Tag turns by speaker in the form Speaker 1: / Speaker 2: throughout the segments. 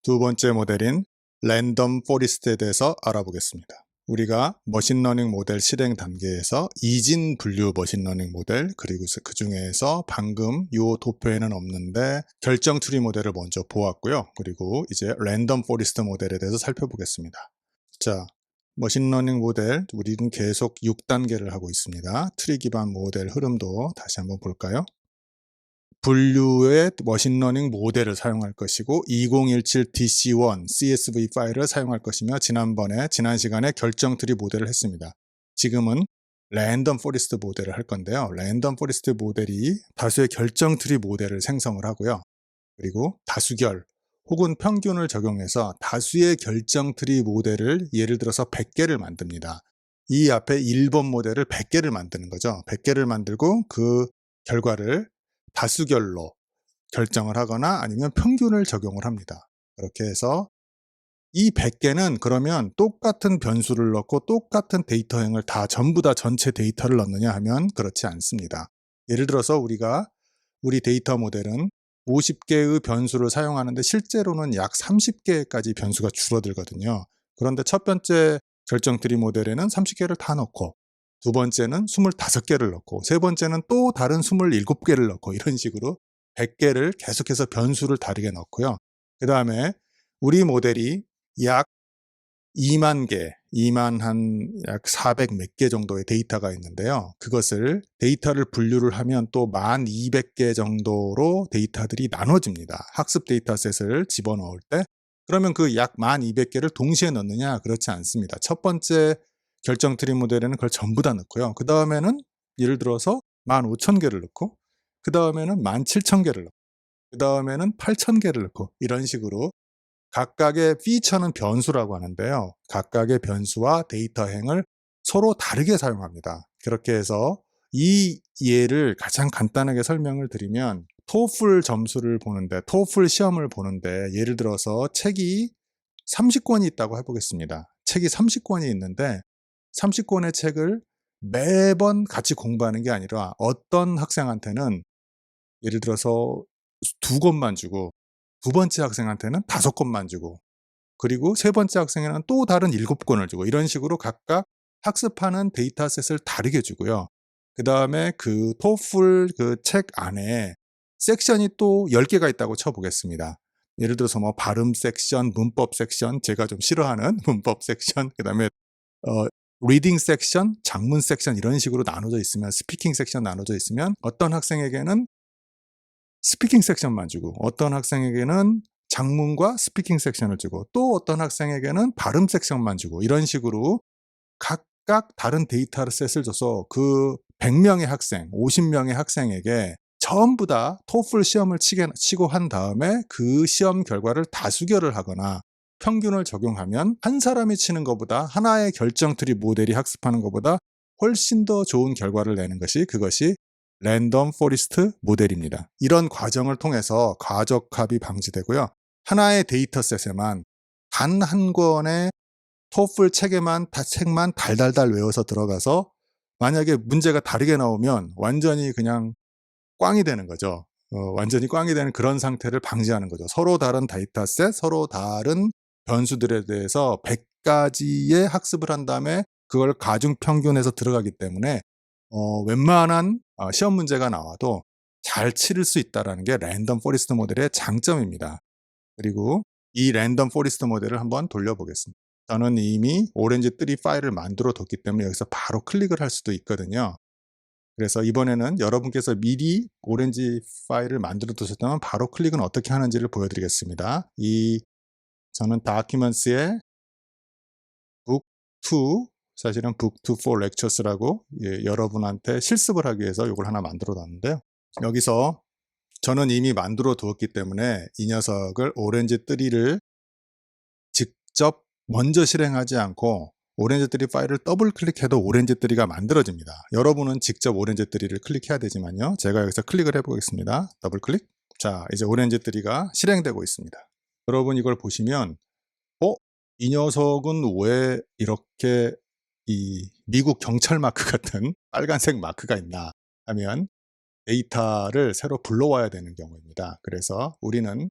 Speaker 1: 두 번째 모델인 랜덤 포리스트에 대해서 알아보겠습니다. 우리가 머신러닝 모델 실행 단계에서 이진 분류 머신러닝 모델, 그리고 그 중에서 방금 이 도표에는 없는데 결정 트리 모델을 먼저 보았고요. 그리고 이제 랜덤 포리스트 모델에 대해서 살펴보겠습니다. 자, 머신러닝 모델 우리는 계속 6단계를 하고 있습니다. 트리 기반 모델 흐름도 다시 한번 볼까요? 분류의 머신러닝 모델을 사용할 것이고 2017 DC1 CSV 파일을 사용할 것이며 지난 시간에 결정트리 모델을 했습니다. 지금은 랜덤 포리스트 모델을 할 건데요. 랜덤 포리스트 모델이 다수의 결정트리 모델을 생성을 하고요. 그리고 다수결 혹은 평균을 적용해서 다수의 결정트리 모델을 예를 들어서 100개를 만듭니다. 이 앞에 1번 모델을 100개를 만드는 거죠. 100개를 만들고 그 결과를 다수결로 결정을 하거나 아니면 평균을 적용을 합니다. 그렇게 해서 이 100개는 그러면 똑같은 변수를 넣고 똑같은 데이터행을 전부 다 전체 데이터를 넣느냐 하면 그렇지 않습니다. 예를 들어서 우리 데이터 모델은 50개의 변수를 사용하는데 실제로는 약 30개까지 변수가 줄어들거든요. 그런데 첫 번째 결정트리 모델에는 30개를 다 넣고 두 번째는 25개를 넣고 세 번째는 또 다른 27개를 넣고 이런 식으로 100개를 계속해서 변수를 다르게 넣고요. 그 다음에 우리 모델이 약 2만 개, 약 400 몇 개 정도의 데이터가 있는데요. 그것을 데이터를 분류를 하면 또 1200개 정도로 데이터들이 나눠집니다. 학습 데이터셋을 집어넣을 때. 그러면 그 약 1200개를 동시에 넣느냐? 그렇지 않습니다. 첫 번째 결정 트리 모델에는 그걸 전부 다 넣고요. 그 다음에는 예를 들어서 15,000개를 넣고 그 다음에는 17,000개를 넣고 그 다음에는 8,000개를 넣고 이런 식으로 각각의 피처는 변수라고 하는데요. 각각의 변수와 데이터행을 서로 다르게 사용합니다. 그렇게 해서 이 예를 가장 간단하게 설명을 드리면 토플 점수를 보는데 토플 시험을 보는데 예를 들어서 책이 30권이 있다고 해보겠습니다. 책이 30권이 있는데 30권의 책을 매번 같이 공부하는 게 아니라 어떤 학생한테는 예를 들어서 2권만 주고 두 번째 학생한테는 5권만 주고 그리고 세 번째 학생에는 또 다른 7권을 주고 이런 식으로 각각 학습하는 데이터셋을 다르게 주고요. 그 다음에 그 토플 그 책 안에 섹션이 또 10개가 있다고 쳐보겠습니다. 예를 들어서 뭐 발음 섹션, 문법 섹션, 제가 좀 싫어하는 문법 섹션, 그 다음에 리딩 섹션, 작문 섹션 이런 식으로 나눠져 있으면 스피킹 섹션 나눠져 있으면 어떤 학생에게는 스피킹 섹션만 주고 어떤 학생에게는 작문과 스피킹 섹션을 주고 또 어떤 학생에게는 발음 сек션만 주고 이런 식으로 각각 다른 데이터셋을 줘서 그 100명의 학생, 50명의 학생에게 전부 다 토플 시험을 치고 한 다음에 그 시험 결과를 다수결을 하거나 평균을 적용하면 한 사람이 치는 것보다 하나의 결정트리 모델이 학습하는 것보다 훨씬 더 좋은 결과를 내는 그것이 랜덤 포리스트 모델입니다. 이런 과정을 통해서 과적합이 방지되고요. 하나의 데이터셋에만 단 한 권의 토플 책만 달달달 외워서 들어가서 만약에 문제가 다르게 나오면 완전히 그냥 꽝이 되는 거죠. 완전히 꽝이 되는 그런 상태를 방지하는 거죠. 서로 다른 데이터셋, 서로 다른 변수들에 대해서 100가지의 학습을 한 다음에 그걸 가중평균해서 들어가기 때문에 웬만한 시험 문제가 나와도 잘 치를 수 있다는 게 랜덤 포리스트 모델의 장점입니다. 그리고 이 랜덤 포리스트 모델을 한번 돌려보겠습니다. 저는 이미 오렌지 트리 파일을 만들어 뒀기 때문에 여기서 바로 클릭을 할 수도 있거든요. 그래서 이번에는 여러분께서 미리 오렌지 파일을 만들어 두셨다면 바로 클릭은 어떻게 하는지를 보여드리겠습니다. 저는 다큐멘트스의 북2 사실은 북2 for lectures라고 여러분한테 실습을 하기 위해서 이걸 하나 만들어 놨는데요. 여기서 저는 이미 만들어 두었기 때문에 이 녀석을 오렌지 트리를 직접 먼저 실행하지 않고 오렌지 트리 파일을 더블 클릭해도 오렌지 트리가 만들어집니다. 여러분은 직접 오렌지 트리를 클릭해야 되지만요. 제가 여기서 클릭을 해보겠습니다. 더블 클릭. 자, 이제 오렌지 트리가 실행되고 있습니다. 여러분 이걸 보시면 이 녀석은 왜 이렇게 이 미국 경찰 마크 같은 빨간색 마크가 있나 하면 데이터를 새로 불러와야 되는 경우입니다. 그래서 우리는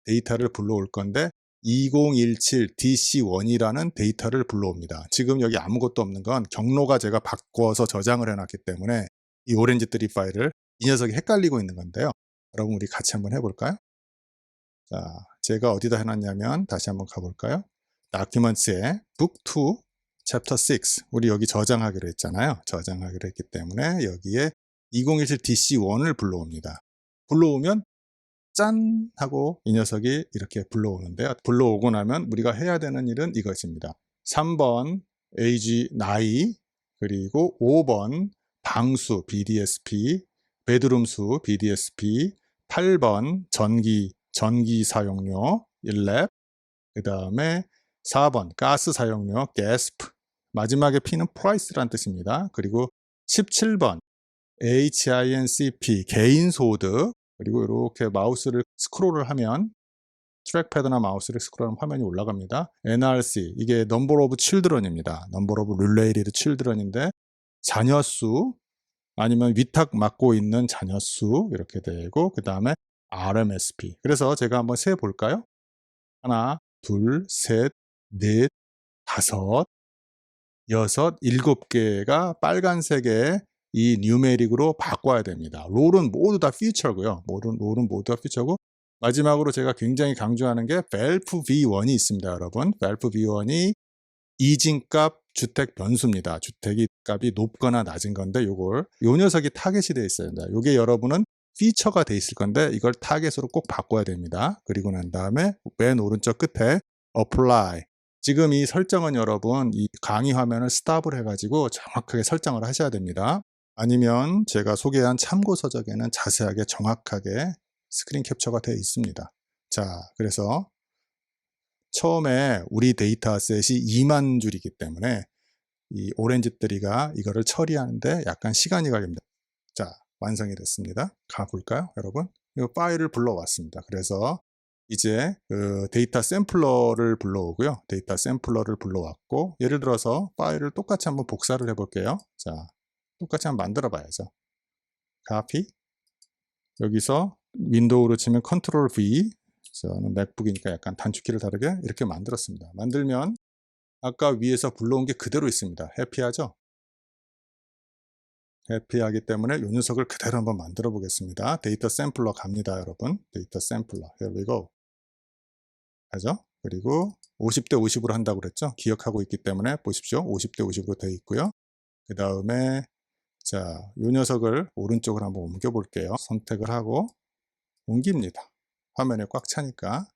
Speaker 1: 데이터를 불러올 건데 2017 DC1이라는 데이터를 불러옵니다. 지금 여기 아무것도 없는 건 경로가 제가 바꿔서 저장을 해놨기 때문에 이 오렌지트리 파일을 이 녀석이 헷갈리고 있는 건데요. 여러분 우리 같이 한번 해볼까요? 자, 제가 어디다 해놨냐면 다시 한번 가볼까요? 다큐먼트에 북2 챕터 6 우리 여기 저장하기로 했잖아요. 저장하기로 했기 때문에 여기에 2017 DC1을 불러옵니다. 불러오면 짠! 하고 이 녀석이 이렇게 불러오는데요. 불러오고 나면 우리가 해야 되는 일은 이것입니다. 3번 age 나이, 그리고 5번 방수 BDSP, 베드룸 수 BDSP, 8번 전기 사용료 1렙, 그 다음에 4번 가스 사용료 gasp, 마지막에 P는 price란 뜻입니다. 그리고 17번 HINCP 개인소득, 그리고 이렇게 마우스를 스크롤을 하면 트랙패드나 마우스를 스크롤하면 화면이 올라갑니다. NRC 이게 Number of Children입니다. Number of Related Children인데 자녀수 아니면 위탁 맡고 있는 자녀수 이렇게 되고, 그 다음에 RMSP. 그래서 제가 한번 세 볼까요? 하나, 둘, 셋, 넷, 다섯, 여섯, 일곱 개가 빨간색의 이 뉴메릭으로 바꿔야 됩니다. 롤은 모두 다 피처고요. 롤은 모두 다 피처고, 마지막으로 제가 굉장히 강조하는 게 밸프 V1이 있습니다, 여러분. 밸프 V1이 이진값 주택 변수입니다. 주택이 값이 높거나 낮은 건데 요 녀석이 타겟이 되어 있어야 된다. 요게 여러분은 피처가 돼 있을 건데 이걸 타겟으로 꼭 바꿔야 됩니다. 그리고 난 다음에 맨 오른쪽 끝에 apply. 지금 이 설정은 여러분 이 강의 화면을 스탑을 해가지고 정확하게 설정을 하셔야 됩니다. 아니면 제가 소개한 참고 서적에는 자세하게 정확하게 스크린 캡처가 되어 있습니다. 자, 그래서 처음에 우리 데이터셋이 2만 줄이기 때문에 이 오렌지트리가 이거를 처리하는데 약간 시간이 걸립니다. 자, 완성이 됐습니다. 가볼까요, 여러분? 이 파일을 불러왔습니다. 그래서 이제 그 데이터 샘플러를 불러오고요. 데이터 샘플러를 불러왔고, 예를 들어서 파일을 똑같이 한번 복사를 해볼게요. 자, 똑같이 한번 만들어 봐야죠. copy. 여기서 윈도우로 치면 컨트롤 V. 저는 맥북이니까 약간 단축키를 다르게 이렇게 만들었습니다. 만들면 아까 위에서 불러온 게 그대로 있습니다. 해피하죠? 해피하기 때문에 이 녀석을 그대로 한번 만들어 보겠습니다. 데이터 샘플러 갑니다, 여러분. 데이터 샘플러. Here we go. 하죠? 그리고 50대 50으로 한다고 그랬죠? 기억하고 있기 때문에 보십시오. 50대 50으로 되어 있고요. 그 다음에 자, 이 녀석을 오른쪽으로 한번 옮겨 볼게요. 선택을 하고 옮깁니다. 화면에 꽉 차니까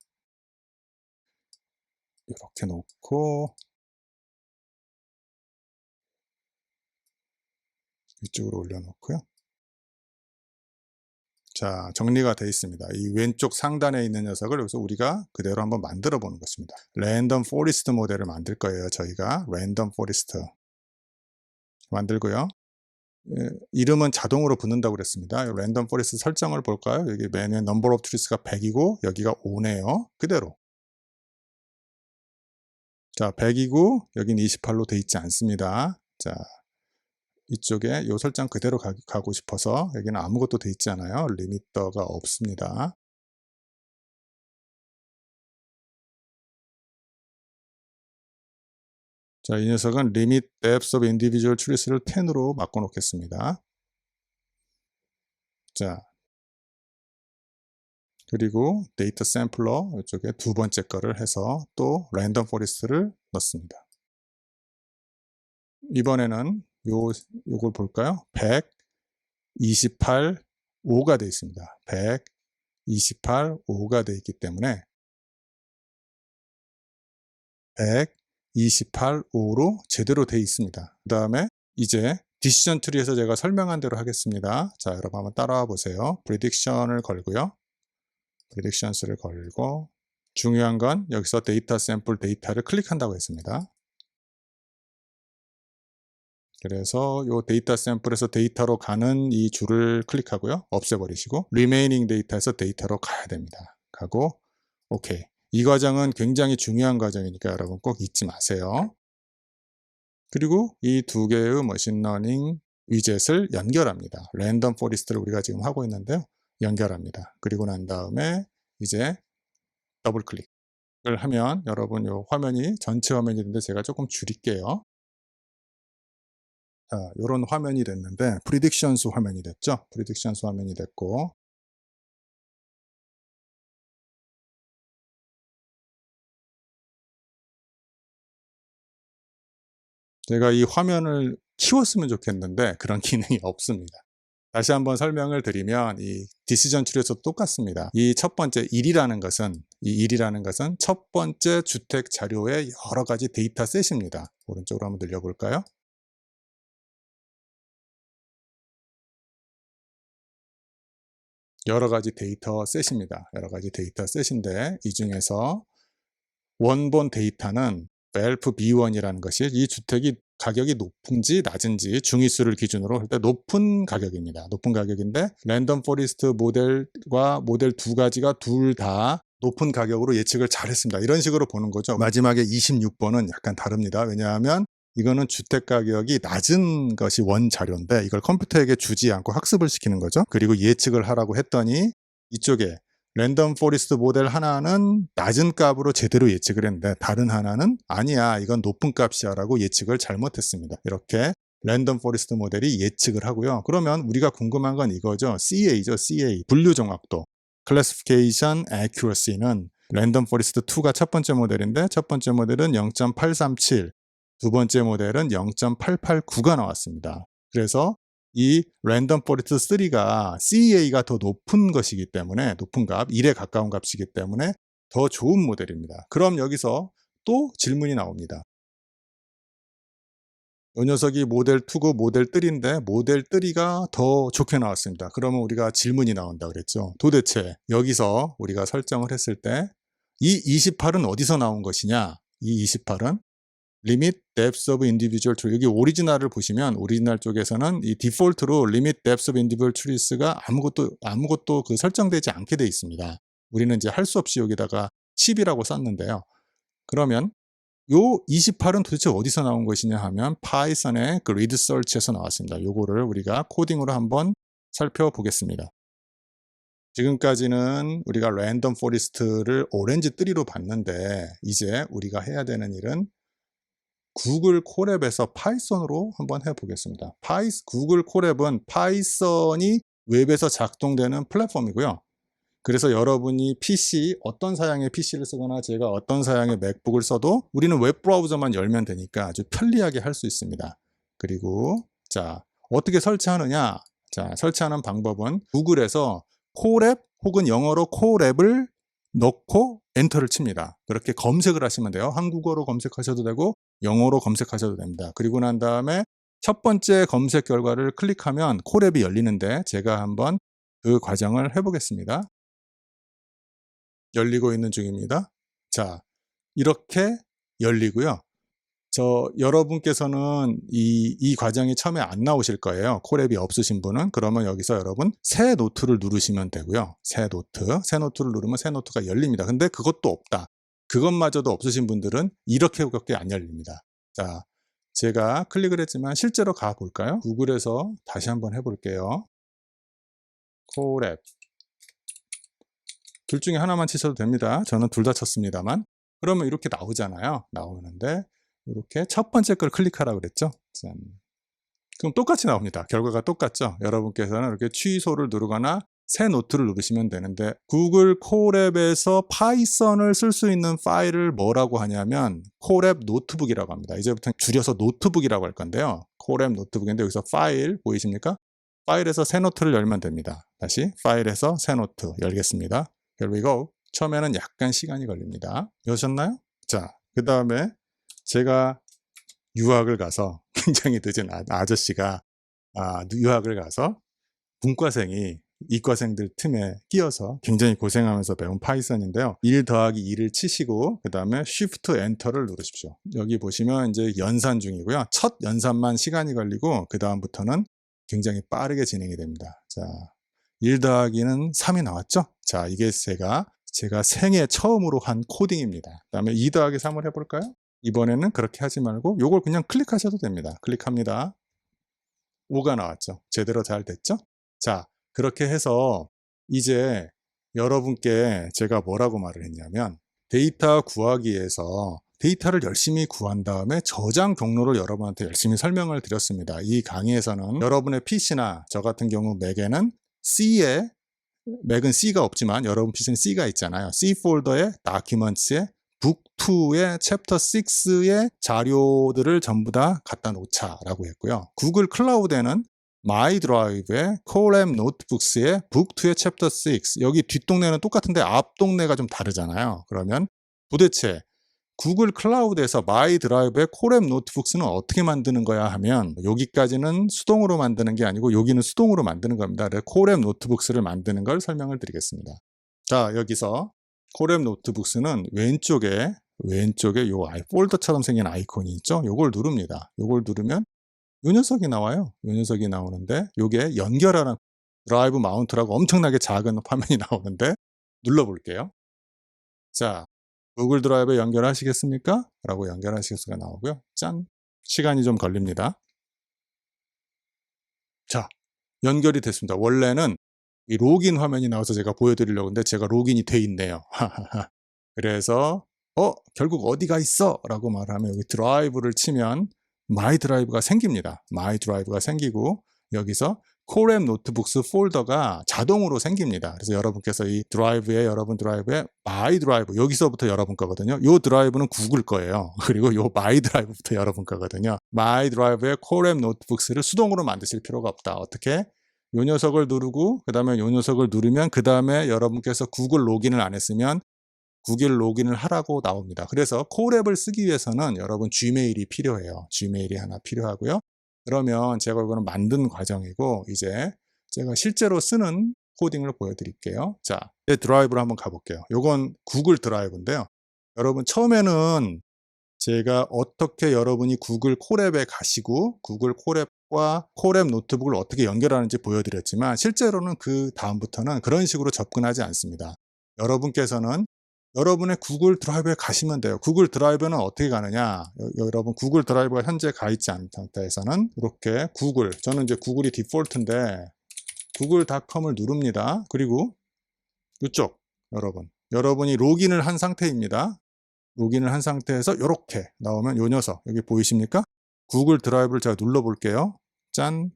Speaker 1: 이렇게 놓고 이쪽으로 올려놓고요. 자, 정리가 되어 있습니다. 이 왼쪽 상단에 있는 녀석을 여기서 우리가 그대로 한번 만들어 보는 것입니다. 랜덤 포리스트 모델을 만들 거예요. 저희가 랜덤 포리스트 만들고요. 예, 이름은 자동으로 붙는다고 그랬습니다. 랜덤 포리스트 설정을 볼까요? 여기 맨에 넘버 오브 트리스가 100이고 여기가 5네요. 그대로. 자, 100이고 여긴 28로 돼 있지 않습니다. 자, 이쪽에 이 설정 그대로 가고 싶어서 여기는 아무것도 돼 있지 않아요. 리미터가 없습니다. 자, 이 녀석은 limit depth of individual trees를 10으로 바꿔 놓겠습니다. 자, 그리고 데이터 샘플러 이쪽에 두 번째 거를 해서 또 랜덤 포리스트를 넣습니다. 이번에는 요걸 볼까요? 128, 5가 되어 있습니다. 128, 5가 되어 있기 때문에 128, 5로 제대로 되어 있습니다. 그 다음에 이제 디시전 트리에서 제가 설명한 대로 하겠습니다. 자, 여러분 한번 따라와 보세요. prediction을 걸고요. predictions를 걸고, 중요한 건 여기서 데이터 샘플 데이터를 클릭한다고 했습니다. 그래서 이 데이터 샘플에서 데이터로 가는 이 줄을 클릭하고요. 없애버리시고 remaining 데이터에서 데이터로 가야 됩니다. 가고 오케이. 이 과정은 굉장히 중요한 과정이니까 여러분 꼭 잊지 마세요. 그리고 이 두 개의 머신러닝 위젯을 연결합니다. 랜덤 포리스트를 우리가 지금 하고 있는데요. 연결합니다. 그리고 난 다음에 이제 더블 클릭. 하면 여러분 요 화면이 전체 화면이 되는데 제가 조금 줄일게요. 자, 요런 화면이 됐는데 프리딕션스 화면이 됐죠. 프리딕션스 화면이 됐고 제가 이 화면을 키웠으면 좋겠는데 그런 기능이 없습니다. 다시 한번 설명을 드리면 이 디시전 트리에서도 똑같습니다. 이 첫 번째 1이라는 것은 첫 번째 주택 자료의 여러 가지 데이터 셋입니다. 오른쪽으로 한번 늘려볼까요? 여러 가지 데이터 셋입니다. 여러 가지 데이터 셋인데 이 중에서 원본 데이터는 벨프 B1이라는 것이 이 주택이 가격이 높은지 낮은지 중위수를 기준으로 할 때 높은 가격입니다. 높은 가격인데 랜덤 포리스트 모델과 모델 두 가지가 둘 다 높은 가격으로 예측을 잘했습니다. 이런 식으로 보는 거죠. 마지막에 26번은 약간 다릅니다. 왜냐하면 이거는 주택 가격이 낮은 것이 원 자료인데 이걸 컴퓨터에게 주지 않고 학습을 시키는 거죠. 그리고 예측을 하라고 했더니 이쪽에 랜덤 포리스트 모델 하나는 낮은 값으로 제대로 예측을 했는데 다른 하나는 아니야 이건 높은 값이야 라고 예측을 잘못했습니다. 이렇게 랜덤 포리스트 모델이 예측을 하고요. 그러면 우리가 궁금한 건 이거죠. CA죠. CA 분류 정확도 Classification Accuracy는 랜덤 포리스트 2가 첫 번째 모델인데 첫 번째 모델은 0.837 두 번째 모델은 0.889가 나왔습니다. 그래서 이 랜덤 포리스트 3가 CEA가 더 높은 것이기 때문에 높은 값, 1에 가까운 값이기 때문에 더 좋은 모델입니다. 그럼 여기서 또 질문이 나옵니다. 이 녀석이 모델 2고 모델 3인데 모델 3가 더 좋게 나왔습니다. 그러면 우리가 질문이 나온다 그랬죠. 도대체 여기서 우리가 설정을 했을 때 이 28은 어디서 나온 것이냐? 이 28은 Limit Depth of Individual Tree 여기 오리지널을 보시면 오리지널 쪽에서는 이 디폴트로 Limit Depth of Individual Trees가 아무것도 그 설정되지 않게 되어 있습니다. 우리는 이제 할 수 없이 여기다가 10이라고 썼는데요. 그러면 요 28은 도대체 어디서 나온 것이냐 하면 파이썬의 그 read search에서 나왔습니다. 요거를 우리가 코딩으로 한번 살펴보겠습니다. 지금까지는 우리가 랜덤 포리스트를 오렌지 3로 봤는데 이제 우리가 해야 되는 일은 구글 콜앱에서 파이썬으로 한번 해보겠습니다. 구글 콜앱은 파이썬이 웹에서 작동되는 플랫폼이고요. 그래서 여러분이 PC, 어떤 사양의 PC를 쓰거나 제가 어떤 사양의 맥북을 써도 우리는 웹 브라우저만 열면 되니까 아주 편리하게 할 수 있습니다. 그리고 자, 어떻게 설치하느냐? 자, 설치하는 방법은 구글에서 콜앱 혹은 영어로 콜앱을 넣고 엔터를 칩니다. 그렇게 검색을 하시면 돼요. 한국어로 검색하셔도 되고 영어로 검색하셔도 됩니다. 그리고 난 다음에 첫 번째 검색 결과를 클릭하면 콜앱이 열리는데 제가 한번 그 과정을 해보겠습니다. 열리고 있는 중입니다. 자, 이렇게 열리고요. 여러분께서는 이 과정이 처음에 안 나오실 거예요. 콜앱이 없으신 분은. 그러면 여기서 여러분 새 노트를 누르시면 되고요. 새 노트를 누르면 새 노트가 열립니다. 근데 그것도 없다. 그것마저도 없으신 분들은 이렇게밖에 안 열립니다. 자, 제가 클릭을 했지만 실제로 가볼까요? 구글에서 다시 한번 해볼게요. 콜앱. 둘 중에 하나만 치셔도 됩니다. 저는 둘 다 쳤습니다만. 그러면 이렇게 나오잖아요. 나오는데 이렇게 첫 번째 걸 클릭하라고 그랬죠. 짠. 그럼 똑같이 나옵니다. 결과가 똑같죠. 여러분께서는 이렇게 취소를 누르거나 새 노트를 누르시면 되는데 구글 콜앱에서 파이썬을 쓸 수 있는 파일을 뭐라고 하냐면 콜앱 노트북이라고 합니다. 이제부터 줄여서 노트북이라고 할 건데요. 콜앱 노트북인데 여기서 파일 보이십니까? 파일에서 새 노트를 열면 됩니다. 다시 파일에서 새 노트 열겠습니다. Here we go. 처음에는 약간 시간이 걸립니다. 여셨나요? 자, 그 다음에 제가 유학을 가서 굉장히 늦은 아저씨가 유학을 가서 문과생이 이과생들 틈에 끼어서 굉장히 고생하면서 배운 파이썬인데요. 1 더하기 2를 치시고 그 다음에 Shift Enter를 누르십시오. 여기 보시면 이제 연산 중이고요. 첫 연산만 시간이 걸리고 그 다음부터는 굉장히 빠르게 진행이 됩니다. 자, 1 더하기는 3이 나왔죠? 자, 이게 제가 생애 처음으로 한 코딩입니다. 그 다음에 2 더하기 3을 해볼까요? 이번에는 그렇게 하지 말고 요걸 그냥 클릭하셔도 됩니다. 클릭합니다. 5가 나왔죠. 제대로 잘 됐죠? 자, 그렇게 해서 이제 여러분께 제가 뭐라고 말을 했냐면 데이터 구하기에서 데이터를 열심히 구한 다음에 저장 경로를 여러분한테 열심히 설명을 드렸습니다. 이 강의에서는 여러분의 PC나 저 같은 경우 맥에는 맥은 C가 없지만 여러분 PC는 C가 있잖아요. C 폴더에 Documents에 북2의 챕터 6의 자료들을 전부 다 갖다 놓자라고 했고요. 구글 클라우드에는 마이 드라이브의 콜앱 노트북스의 북2의 챕터 6, 여기 뒷동네는 똑같은데 앞동네가 좀 다르잖아요. 그러면 도대체 구글 클라우드에서 마이 드라이브의 콜앱 노트북스는 어떻게 만드는 거야 하면, 여기까지는 수동으로 만드는 게 아니고 여기는 수동으로 만드는 겁니다. 콜앱 노트북스를 만드는 걸 설명을 드리겠습니다. 자, 여기서 콜앱 노트북스는 왼쪽에 요 폴더처럼 생긴 아이콘이 있죠. 요걸 누릅니다. 요걸 누르면 요 녀석이 나와요. 요 녀석이 나오는데 요게 연결하는 드라이브 마운트라고 엄청나게 작은 화면이 나오는데 눌러볼게요. 자, 구글 드라이브에 연결하시겠습니까? 라고 연결하실 수가 나오고요. 짠! 시간이 좀 걸립니다. 자, 연결이 됐습니다. 원래는 이 로긴 화면이 나와서 제가 보여드리려고 했는데 제가 로긴이 돼 있네요. 그래서 결국 어디가 있어? 라고 말하면 여기 드라이브를 치면 마이 드라이브가 생깁니다. 마이 드라이브가 생기고 여기서 콜앱 노트북스 폴더가 자동으로 생깁니다. 그래서 여러분께서 이 드라이브에 마이 드라이브, 여기서부터 여러분 거거든요. 이 드라이브는 구글 거예요. 그리고 이 마이 드라이브부터 여러분 거거든요. 마이 드라이브의 콜앱 노트북스를 수동으로 만드실 필요가 없다. 어떻게? 이 녀석을 누르고 그 다음에 이 녀석을 누르면 그 다음에 여러분께서 구글 로긴을 안 했으면 구글 로긴을 하라고 나옵니다. 그래서 콜앱을 쓰기 위해서는 여러분 Gmail이 필요해요. Gmail이 하나 필요하고요. 그러면 제가 이거는 만든 과정이고 이제 제가 실제로 쓰는 코딩을 보여드릴게요. 자, 제 드라이브로 한번 가볼게요. 이건 구글 드라이브인데요. 여러분 처음에는 제가 어떻게 여러분이 구글 콜앱에 가시고 구글 콜앱과 콜앱 노트북을 어떻게 연결하는지 보여드렸지만 실제로는 그 다음부터는 그런 식으로 접근하지 않습니다. 여러분께서는 여러분의 구글 드라이브에 가시면 돼요. 구글 드라이브는 어떻게 가느냐? 여러분 구글 드라이브가 현재 가 있지 않은 상태에서는 이렇게 저는 이제 구글이 디폴트인데 google.com을 누릅니다. 그리고 이쪽 여러분이 로긴을 한 상태입니다. 로긴을 한 상태에서 이렇게 나오면 요 녀석 여기 보이십니까? 구글 드라이브를 제가 눌러볼게요. 짠!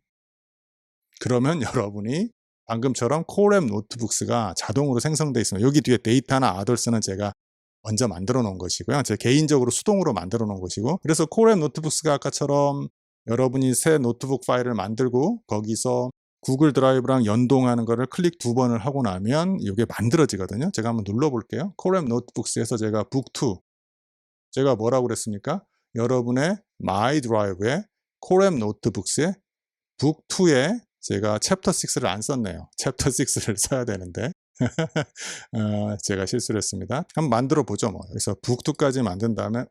Speaker 1: 그러면 여러분이 방금처럼 콜앱 노트북스가 자동으로 생성되어 있습니다. 여기 뒤에 데이터나 아더스는 제가 먼저 만들어 놓은 것이고요. 제가 개인적으로 수동으로 만들어 놓은 것이고, 그래서 콜앱 노트북스가 아까처럼 여러분이 새 노트북 파일을 만들고 거기서 구글 드라이브랑 연동하는 거를 클릭 2번을 하고 나면 이게 만들어지거든요. 제가 한번 눌러볼게요. 콜앱 노트북스에서 제가 북2, 제가 뭐라고 그랬습니까? 여러분의 마이 드라이브에 콜앱 노트북스에 북2에 제가 챕터 6를 안 썼네요. 챕터 6를 써야 되는데 제가 실수를 했습니다. 한번 만들어 보죠. 여기서 북2까지 만든 다음에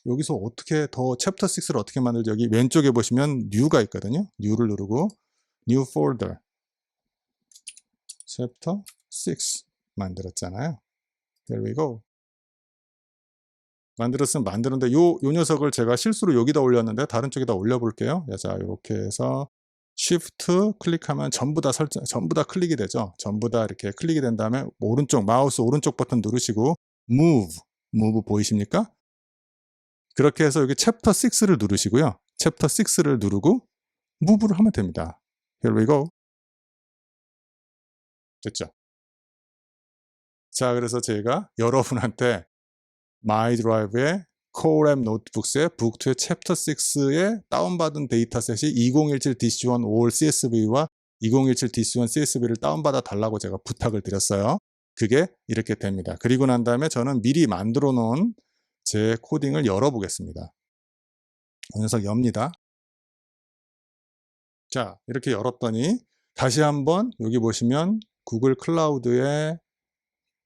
Speaker 1: 여기서 어떻게 더 챕터 6를 어떻게 만들지? 여기 왼쪽에 보시면 뉴가 있거든요. 뉴를 누르고 new folder 챕터 6 만들었잖아요. There we go. 만들었는데 요 녀석을 제가 실수로 여기다 올렸는데 다른 쪽에다 올려볼게요. 자, 이렇게 해서 Shift 클릭하면 전부 다 클릭이 되죠. 전부 다 이렇게 클릭이 된 다음에 마우스 오른쪽 버튼 누르시고 Move 보이십니까? 그렇게 해서 여기 챕터 6를 누르시고요. 챕터 6를 누르고 Move를 하면 됩니다. Here we go. 됐죠? 자, 그래서 제가 여러분한테 마이 드라이브의 콜앱 노트북스의 북2의 챕터 6에 다운받은 데이터셋이 2017 DC1 all CSV와 2017 DC1 CSV를 다운받아 달라고 제가 부탁을 드렸어요. 그게 이렇게 됩니다. 그리고 난 다음에 저는 미리 만들어 놓은 제 코딩을 열어보겠습니다. 이 녀석 엽니다. 자, 이렇게 열었더니 다시 한번 여기 보시면 구글 클라우드에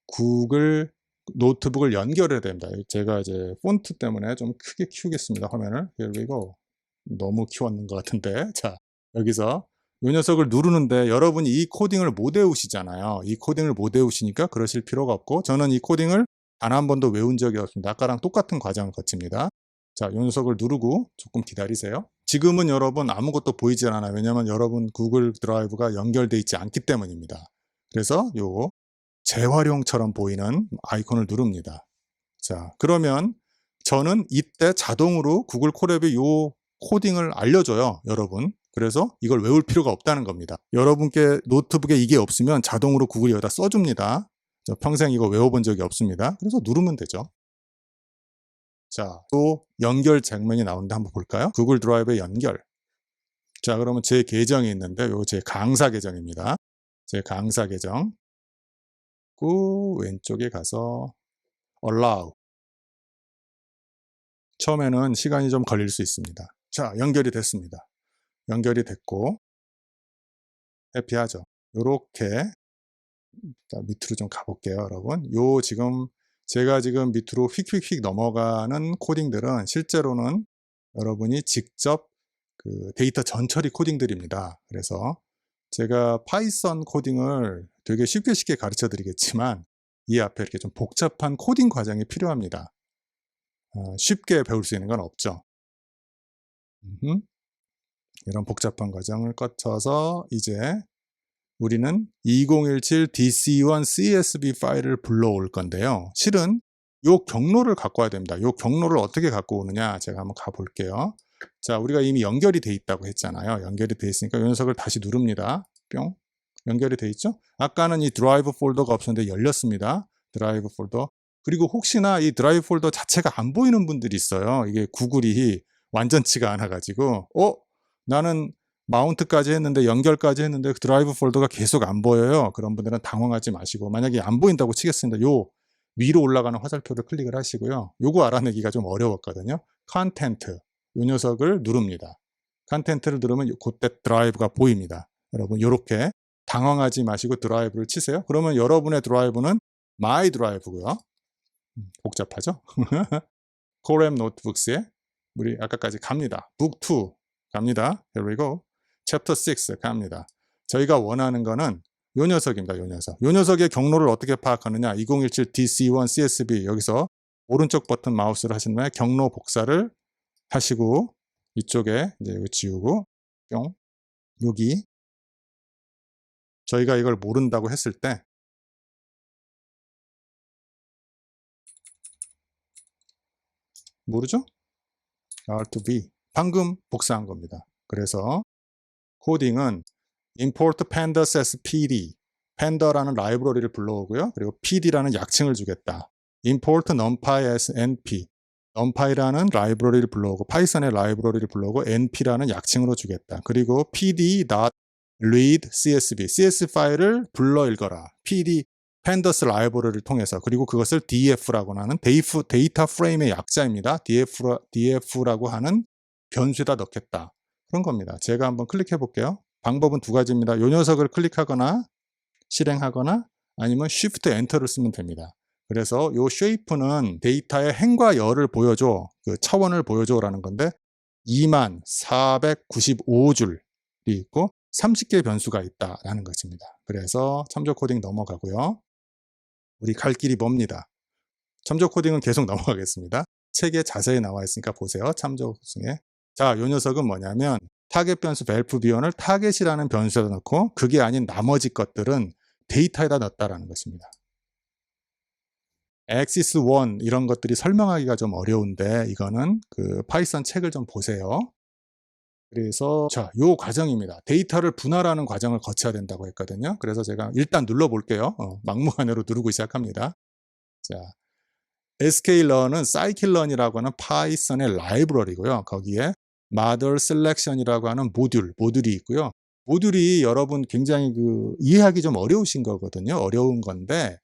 Speaker 1: 구글 노트북을 연결해야 됩니다. 제가 이제 폰트 때문에 좀 크게 키우겠습니다. 화면을. Here we go. 너무 키웠는 것 같은데. 자, 여기서 이 녀석을 누르는데 여러분이 이 코딩을 못 외우시잖아요. 이 코딩을 못 외우시니까 그러실 필요가 없고, 저는 이 코딩을 단 한 번도 외운 적이 없습니다. 아까랑 똑같은 과정을 거칩니다. 자, 이 녀석을 누르고 조금 기다리세요. 지금은 여러분 아무것도 보이지 않아요. 왜냐하면 여러분 구글 드라이브가 연결되어 있지 않기 때문입니다. 그래서 요 재활용처럼 보이는 아이콘을 누릅니다. 자, 그러면 저는 이때 자동으로 구글 콜앱이 요 코딩을 알려줘요, 여러분. 그래서 이걸 외울 필요가 없다는 겁니다. 여러분께 노트북에 이게 없으면 자동으로 구글이 여기다 써줍니다. 저 평생 이거 외워본 적이 없습니다. 그래서 누르면 되죠. 자, 또 연결 장면이 나오는데 한번 볼까요? 구글 드라이브의 연결. 자, 그러면 제 계정이 있는데 요 제 강사 계정입니다. 제 강사 계정. 그 왼쪽에 가서 allow. 처음에는 시간이 좀 걸릴 수 있습니다. 자, 연결이 됐습니다. 연결이 됐고 해피하죠. 요렇게 밑으로 좀 가볼게요, 여러분. 요 지금 제가 지금 밑으로 휙휙휙 넘어가는 코딩들은 실제로는 여러분이 직접 그 데이터 전처리 코딩들입니다. 그래서 제가 파이썬 코딩을 되게 쉽게 가르쳐 드리겠지만 이 앞에 이렇게 좀 복잡한 코딩 과정이 필요합니다. 쉽게 배울 수 있는 건 없죠. 이런 복잡한 과정을 거쳐서 이제 우리는 2017 DC1 CSV 파일을 불러올 건데요. 실은 이 경로를 갖고 와야 됩니다. 이 경로를 어떻게 갖고 오느냐 제가 한번 가볼게요. 자, 우리가 이미 연결이 돼 있다고 했잖아요. 연결이 돼 있으니까 요 녀석을 다시 누릅니다. 뿅. 연결이 돼 있죠? 아까는 이 드라이브 폴더가 없었는데 열렸습니다. 드라이브 폴더. 그리고 혹시나 이 드라이브 폴더 자체가 안 보이는 분들이 있어요. 이게 구글이 완전치가 않아가지고 나는 마운트까지 했는데 연결까지 했는데 드라이브 폴더가 계속 안 보여요. 그런 분들은 당황하지 마시고 만약에 안 보인다고 치겠습니다. 요 위로 올라가는 화살표를 클릭을 하시고요. 요거 알아내기가 좀 어려웠거든요. 컨텐트 요 녀석을 누릅니다. 컨텐트를 누르면 그때 드라이브가 보입니다. 여러분 요렇게 당황하지 마시고 드라이브를 치세요. 그러면 여러분의 드라이브는 마이 드라이브고요. 복잡하죠? 콜앱 노트북스에 우리 아까까지 갑니다. 북 2 갑니다. Here we go. 챕터 6 갑니다. 저희가 원하는 거는 요 녀석입니다. 요 녀석. 요 녀석의 경로를 어떻게 파악하느냐. 2017 DC1 CSV 여기서 오른쪽 버튼 마우스를 하신 다음에 경로 복사를 하시고 이쪽에 이제 여기 지우고 뿅 여기 저희가 이걸 모른다고 했을 때 모르죠? R2B 방금 복사한 겁니다. 그래서 코딩은 import pandas as pd panda라는 라이브러리를 불러오고요. 그리고 pd라는 약칭을 주겠다. import numpy as np numpy라는 라이브러리를 불러오고 파이썬의 라이브러리를 불러오고 np라는 약칭으로 주겠다. 그리고 pd.read csv CSV 파일을 불러 읽어라. pd pandas 라이브러리를 통해서 그리고 그것을 df라고 하는 데이터 프레임의 약자입니다. df라고 하는 변수에다 넣겠다. 그런 겁니다. 제가 한번 클릭해 볼게요. 방법은 두 가지입니다. 이 녀석을 클릭하거나 실행하거나 아니면 Shift Enter를 쓰면 됩니다. 그래서 이 쉐이프는 데이터의 행과 열을 보여줘, 그 차원을 보여줘라는 건데 2495줄이 있고 30개의 변수가 있다라는 것입니다. 그래서 참조 코딩 넘어가고요. 우리 갈 길이 멉니다. 참조 코딩은 계속 넘어가겠습니다. 책에 자세히 나와 있으니까 보세요. 참조 중에. 자, 이 녀석은 뭐냐면 타겟 변수 밸프 b1을 타겟이라는 변수에다 넣고 그게 아닌 나머지 것들은 데이터에다 넣었다라는 것입니다. axis 1 이런 것들이 설명하기가 좀 어려운데 이거는 그 파이썬 책을 좀 보세요. 그래서 자, 요 과정입니다. 데이터를 분할하는 과정을 거쳐야 된다고 했거든요. 그래서 제가 일단 눌러볼게요. 막무가내로 누르고 시작합니다. 자, sklearn은 scikit-learn이라고 하는 파이썬의 라이브러리고요. 거기에 model selection이라고 하는 모듈이 있고요. 모듈이 여러분 굉장히 이해하기 좀 어려우신 거거든요. 어려운 건데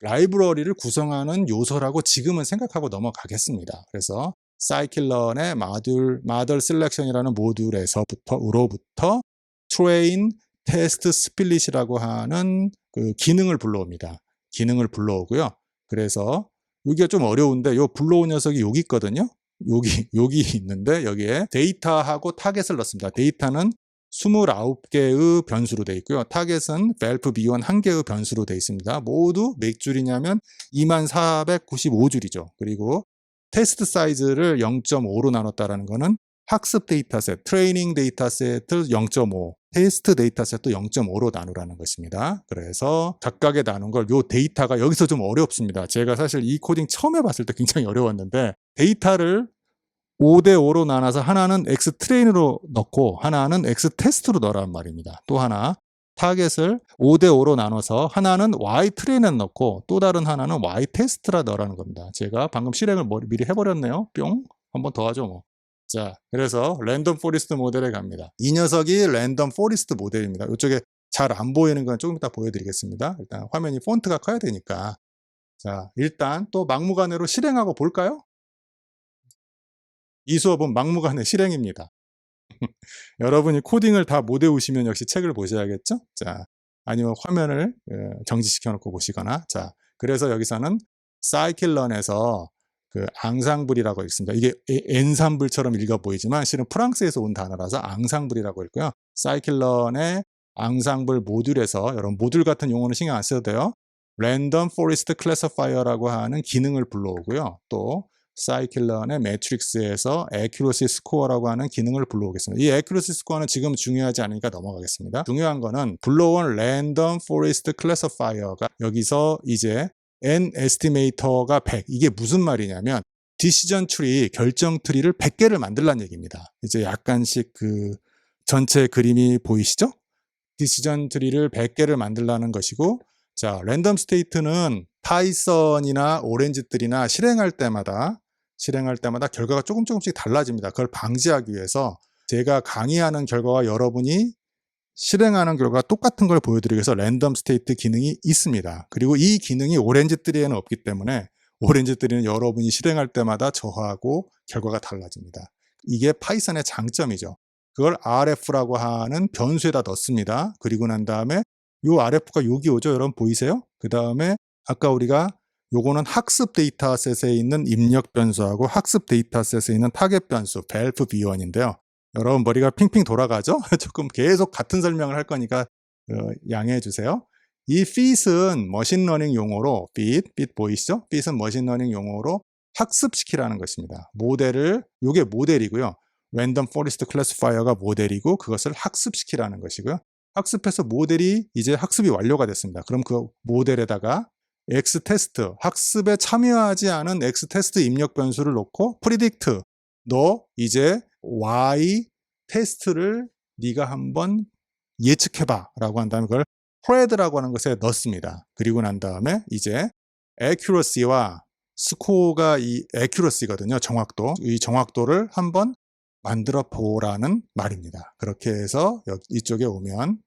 Speaker 1: 라이브러리를 구성하는 요소라고 지금은 생각하고 넘어가겠습니다. 그래서 scikit-learn의 model selection이라는 모듈에서부터 train, test, split이라고 하는 그 기능을 불러옵니다. 기능을 불러오고요. 그래서 여기가 좀 어려운데 요 불러온 녀석이 여기 있거든요. 여기 있는데 여기에 데이터하고 타겟을 넣습니다. 데이터는 29개의 변수로 되어 있고요. 타겟은 밸프 b1 1개의 변수로 되어 있습니다. 모두 몇 줄이냐면 2495줄이죠. 그리고 테스트 사이즈를 0.5로 나눴다라는 거는 학습 데이터셋, 트레이닝 데이터셋을 0.5, 테스트 데이터셋도 0.5로 나누라는 것입니다. 그래서 각각에 나눈 걸 요 데이터가 여기서 좀 어렵습니다. 제가 사실 이 코딩 처음 해봤을 때 굉장히 어려웠는데 데이터를 5대5로 나눠서 하나는 X 트레인으로 넣고 하나는 X 테스트로 넣으란 말입니다. 또 하나 타겟을 5대5로 나눠서 하나는 Y 트레인에 넣고 또 다른 하나는 Y 테스트라 넣으라는 겁니다. 제가 방금 실행을 미리 해버렸네요. 뿅. 한번 더 하죠 뭐. 자, 그래서 랜덤 포리스트 모델에 갑니다. 이 녀석이 랜덤 포리스트 모델입니다. 이쪽에 잘 안 보이는 건 조금 이따 보여드리겠습니다. 일단 화면이 폰트가 커야 되니까. 자, 일단 또 막무가내로 실행하고 볼까요? 이 수업은 막무가내 실행입니다. 여러분이 코딩을 다 못 외우시면 역시 책을 보셔야겠죠? 자, 아니면 화면을 정지시켜 놓고 보시거나. 자, 그래서 여기서는 사이클런에서 그 앙상블이라고 있습니다. 이게 엔삼블처럼 읽어 보이지만 실은 프랑스에서 온 단어라서 앙상블이라고 읽고요. 사이클런의 앙상블 모듈에서 여러분 모듈 같은 용어는 신경 안 써도 돼요. 랜덤 포리스트 클래시파이어라고 하는 기능을 불러오고요. 또 사이클런의 매트릭스에서 accuracy score라고 하는 기능을 불러오겠습니다. 이 accuracy score는 지금 중요하지 않으니까 넘어가겠습니다. 중요한 거는 불러온 random forest classifier가 여기서 이제 n estimator가 100. 이게 무슨 말이냐면 decision tree, 결정 트리를 100개를 만들란 얘기입니다. 이제 약간씩 그 전체 그림이 보이시죠? decision tree를 100개를 만들라는 것이고, 자, 랜덤 스테이트는 파이썬이나 오렌지뜰이나 실행할 때마다 결과가 조금씩 달라집니다. 그걸 방지하기 위해서 제가 강의하는 결과와 여러분이 실행하는 결과가 똑같은 걸 보여드리기 위해서 랜덤 스테이트 기능이 있습니다. 그리고 이 기능이 오렌지뜰에는 없기 때문에 오렌지뜰은 여러분이 실행할 때마다 저하고 결과가 달라집니다. 이게 파이썬의 장점이죠. 그걸 RF라고 하는 변수에다 넣습니다. 그리고 난 다음에 요 RF가 여기 오죠. 여러분 보이세요? 그 다음에 아까 우리가 요거는 학습 데이터셋에 있는 입력 변수하고 학습 데이터셋에 있는 타겟 변수 밸프 v1인데요. 여러분 머리가 핑핑 돌아가죠? 조금 계속 같은 설명을 할 거니까 양해해 주세요. 이 fit은 머신러닝 용어로 fit 보이시죠? fit은 머신러닝 용어로 학습시키라는 것입니다. 모델을 요게 모델이고요. 랜덤 포리스트 클래시파이어가 모델이고 그것을 학습시키라는 것이고요. 학습해서 모델이 이제 학습이 완료가 됐습니다. 그럼 그 모델에다가 X 테스트, 학습에 참여하지 않은 X 테스트 입력 변수를 놓고 predict, 너 이제 Y 테스트를 네가 한번 예측해봐 라고 한 다음에 그걸 spread라고 하는 것에 넣습니다. 그리고 난 다음에 이제 accuracy와 스코어가 이 accuracy거든요. 정확도. 이 정확도를 한번 만들어 보라는 말입니다. 그렇게 해서 이쪽에 오면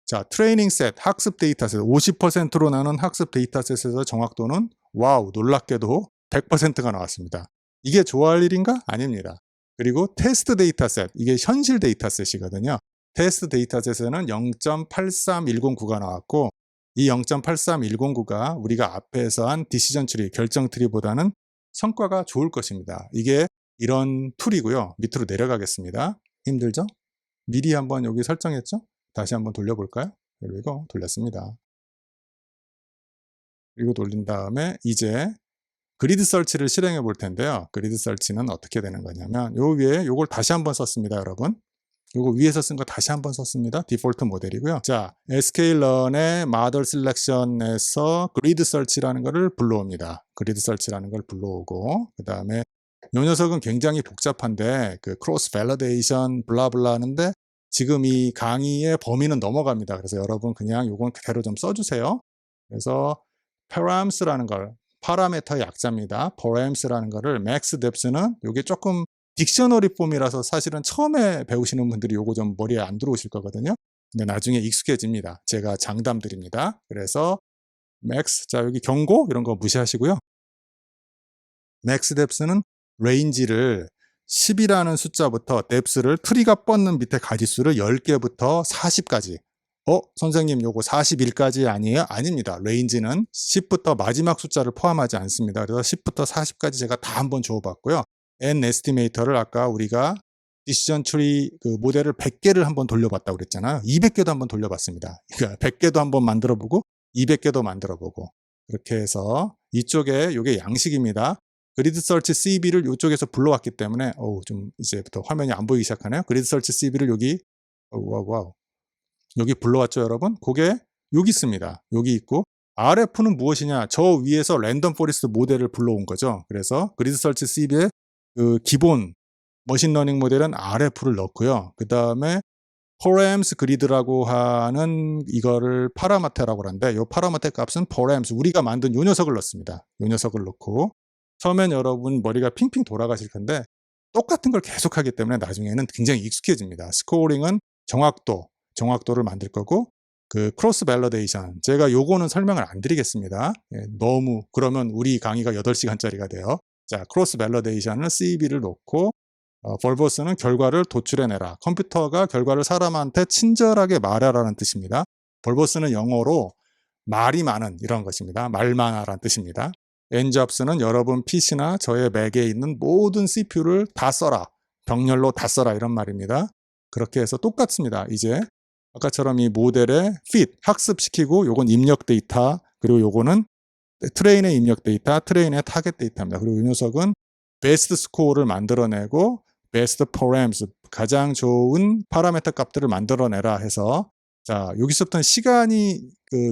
Speaker 1: 자, 트레이닝 셋, 학습 데이터셋 50%로 나눈 학습 데이터셋에서 정확도는 와우 놀랍게도 100%가 나왔습니다. 이게 좋아할 일인가? 아닙니다. 그리고 테스트 데이터셋, 이게 현실 데이터셋이거든요. 테스트 데이터셋에는 0.83109가 나왔고 이 0.83109가 우리가 앞에서 한 디시전 트리, 결정 트리보다는 성과가 좋을 것입니다. 이게 이런 툴이고요. 밑으로 내려가겠습니다. 힘들죠? 미리 한번 여기 설정했죠? 다시 한번 돌려볼까요? 그리고 돌렸습니다. 그리고 돌린 다음에 이제 그리드 설치를 실행해 볼 텐데요. 그리드 설치는 어떻게 되는 거냐면 요 위에 요걸 다시 한번 썼습니다, 여러분. 요거 위에서 쓴 거 다시 한번 썼습니다. 디폴트 모델이고요. 자, sklearn의 model selection에서 그리드 설치라는 거를 불러옵니다. 그리드 설치라는 걸 불러오고 그 다음에 이 녀석은 굉장히 복잡한데 그 크로스 밸리데이션 블라블라 하는데 지금 이 강의의 범위는 넘어갑니다. 그래서 여러분 그냥 요건 그대로 좀 써주세요. 그래서 params라는 걸 파라메터의 약자입니다. params라는 거를 max depth는 요게 조금 딕셔너리 폼이라서 사실은 처음에 배우시는 분들이 요거 좀 머리에 안 들어오실 거거든요. 근데 나중에 익숙해집니다. 제가 장담 드립니다. 그래서 max, 자 여기 경고 이런 거 무시하시고요. max depth는 레인지를 10이라는 숫자부터 depth를 트리가 뻗는 밑에 가지수를 10개부터 40까지. 선생님 요거 41까지 아니에요? 아닙니다. 레인지는 10부터 마지막 숫자를 포함하지 않습니다. 그래서 10부터 40까지 제가 다 한번 줘봤고요. N 에스티메이터를 아까 우리가 디시전 트리 그 모델을 100개를 한번 돌려봤다고 그랬잖아요. 200개도 한번 돌려봤습니다. 그러니까 100개도 한번 만들어보고 200개도 만들어보고 그렇게 해서 이쪽에 요게 양식입니다. 그리드 설치 CB를 이쪽에서 불러왔기 때문에 좀 이제부터 화면이 안 보이기 시작하네요. 그리드 설치 CB를 여기 와우. 여기 불러왔죠, 여러분? 그게 여기 있습니다. 여기 있고 RF는 무엇이냐? 저 위에서 랜덤 포레스트 모델을 불러온 거죠. 그래서 그리드 설치 CV의 그 기본 머신러닝 모델은 RF를 넣고요. 그 다음에 params 그리드라고 하는 이거를 파라마테라고 하는데 이 파라마테 값은 params 우리가 만든 요 녀석을 넣습니다. 요 녀석을 넣고 처음엔 여러분 머리가 핑핑 돌아가실 텐데 똑같은 걸 계속하기 때문에 나중에는 굉장히 익숙해집니다. 스코어링은 정확도를 만들 거고 그 크로스 밸리데이션 제가 요거는 설명을 안 드리겠습니다. 너무 그러면 우리 강의가 8시간짜리가 돼요. 자, 크로스 밸리데이션을 CV를 놓고 벌버스는 결과를 도출해내라. 컴퓨터가 결과를 사람한테 친절하게 말하라는 뜻입니다. 벌버스는 영어로 말이 많은 이런 것입니다. 말 많아라는 뜻입니다. 엔잡스는 여러분 PC나 저의 맥에 있는 모든 CPU를 다 써라. 병렬로 다 써라 이런 말입니다. 그렇게 해서 똑같습니다. 이제 아까처럼 이 모델에 fit, 학습시키고 요건 입력 데이터 그리고 요거는 트레인의 입력 데이터, 트레인의 타겟 데이터입니다. 그리고 이 녀석은 베스트 스코어를 만들어내고 베스트 params, 가장 좋은 파라메터 값들을 만들어내라 해서 자 여기서부터는 시간이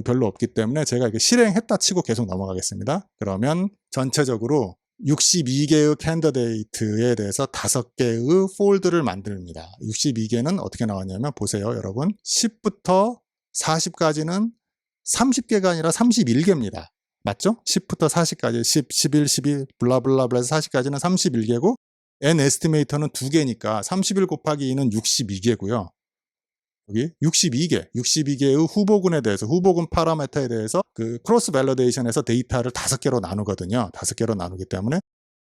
Speaker 1: 별로 없기 때문에 제가 이렇게 실행했다 치고 계속 넘어가겠습니다. 그러면 전체적으로 62개의 캔디데이트에 대해서 5개의 폴드를 만듭니다. 62개는 어떻게 나왔냐면 보세요 여러분 10부터 40까지는 30개가 아니라 31개입니다. 맞죠? 10부터 40까지 10, 11, 12 블라블라블라 해서 40까지는 31개고 N 에스티메이터는 2개니까 31 곱하기 2는 62개고요. 여기 62개의 후보군에 대해서 후보군 파라메터에 대해서 그 크로스 밸리데이션에서 데이터를 5개로 나누거든요. 5개로 나누기 때문에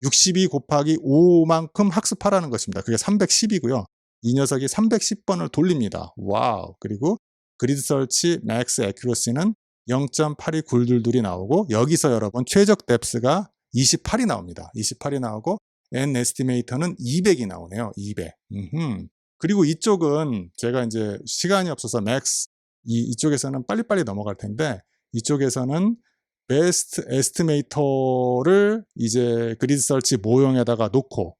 Speaker 1: 62 곱하기 5만큼 학습하라는 것입니다. 그게 310이고요. 이 녀석이 310번을 돌립니다. 와우. 그리고 그리드 설치 맥스 애큐러시는 0.82 굴둘둘이 나오고 여기서 여러분 최적 뎁스가 28이 나옵니다. 28이 나오고 N 에스티메이터는 200이 나오네요. 200. 그리고 이쪽은 제가 이제 시간이 없어서 맥스 이쪽에서는 빨리빨리 넘어갈 텐데 이쪽에서는 베스트 에스티메이터를 이제 그리드 설치 모형에다가 놓고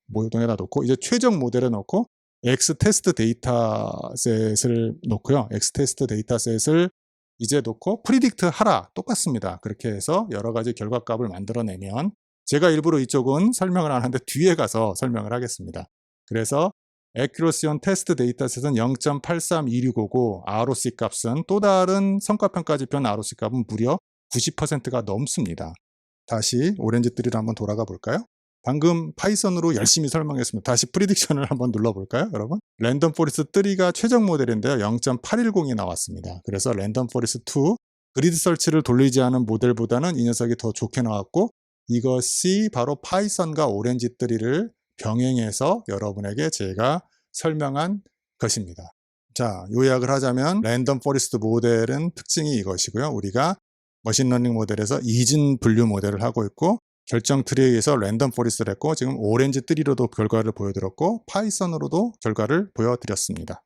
Speaker 1: 이제 최종 모델에 놓고 X 테스트 데이터셋을 놓고요. X 테스트 데이터셋을 이제 놓고 프리딕트 하라 똑같습니다. 그렇게 해서 여러 가지 결과값을 만들어내면 제가 일부러 이쪽은 설명을 안 하는데 뒤에 가서 설명을 하겠습니다. 그래서 Accuracy on Test 데이터셋은 0.83265고 ROC 값은 또 다른 성과평가 지표는 ROC 값은 무려 90%가 넘습니다. 다시 오렌지뜨리로 한번 돌아가 볼까요? 방금 파이썬으로 열심히 설명했습니다. 다시 프리딕션을 한번 눌러볼까요, 여러분? 랜덤 포레스트 3가 최종 모델인데요. 0.810이 나왔습니다. 그래서 랜덤 포레스트 2 그리드 설치를 돌리지 않은 모델보다는 이 녀석이 더 좋게 나왔고 이것이 바로 파이썬과 오렌지3를 병행해서 여러분에게 제가 설명한 것입니다. 자, 요약을 하자면 랜덤 포레스트 모델은 특징이 이것이고요. 우리가 머신러닝 모델에서 이진 분류 모델을 하고 있고 결정 트리에 의해서 랜덤 포레스트를 했고 지금 오렌지3로도 결과를 보여드렸고 파이썬으로도 결과를 보여드렸습니다.